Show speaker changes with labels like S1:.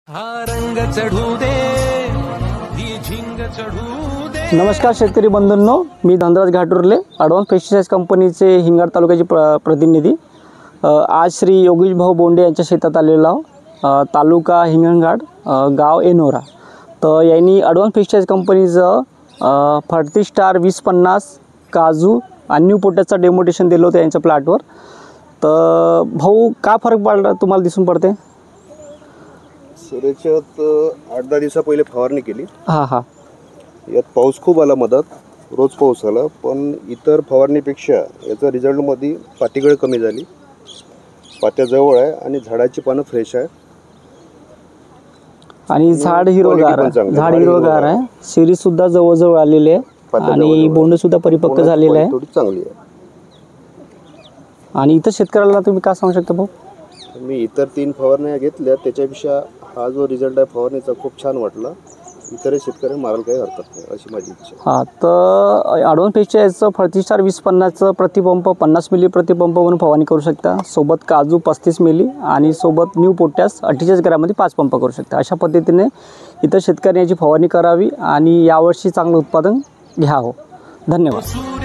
S1: हा रंग चढू दे, ही झिंग चढू दे।
S2: नमस्कार शेतकरी बंधूंनो, मी धनराज घाटुर्ले, ॲडव्हान्स पेस्टिसाइड्स कंपनीचे हिंगणघाट तालुक्याचे प्रतिनिधी। आज श्री योगेश भाऊ बोंडे यांच्या शेतात आलेलो आहोत। तालुका हिंगणघाट, गाव एनोरा। तर यांनी ॲडव्हान्स पेस्टिसाइड्स कंपनीचं फर्टी स्टार 2050 काजू आणि न्यू पोटॅशचा डेमोटेशन दिलं होतं यांच्या प्लॉटवर। तर भाऊ, काय फरक पडला तुम्हाला दिसून पडते?
S3: सर, याच्यात 8-10 दिवसा पहिले फवारणी केली।
S2: हां,
S3: यात पाऊस खूप आला, मधात रोज पाऊस आला, पण इतर फवारणीपेक्षा याचा रिझल्टमध्ये पातीगळ कमी झाली, पात्या जवळ आहे आणि झाडाची पानं फ्रेश आहे
S2: आणि झाड हिरवगार आहे। शिरी सुद्धा जवळजवळ आलेली आहे आणि बोंड सुद्धा परिपक्व झालेलं आहे,
S3: थोडी चांगली आहे।
S2: आणि इतर शेतकऱ्याला तुम्ही काय सांगू शकता भाऊ?
S3: मी इतर 3 फवारण्या घेतल्या, त्याच्यापेक्षा हा जो रिझल्ट आहे फवारणीचा खूप छान वाटला। इतर शेतकऱ्यांना मारायला काही हरकत नाही अशी माझी इच्छा।
S2: हां, तर ॲडव्हान्स पेस्टिसाइड्सचं फर्टी स्टार 2050चं प्रतिपंप 50 मिली प्रतिपंप म्हणून फवारणी करू शकता। सोबत काजू 35 मिली आणि सोबत न्यू पोटॅश 48 ग्रॅममध्ये 5 पंप करू शकता। अशा पद्धतीने इतर शेतकऱ्यांनी याची फवारणी करावी आणि यावर्षी चांगलं उत्पादन घ्यावं। धन्यवाद।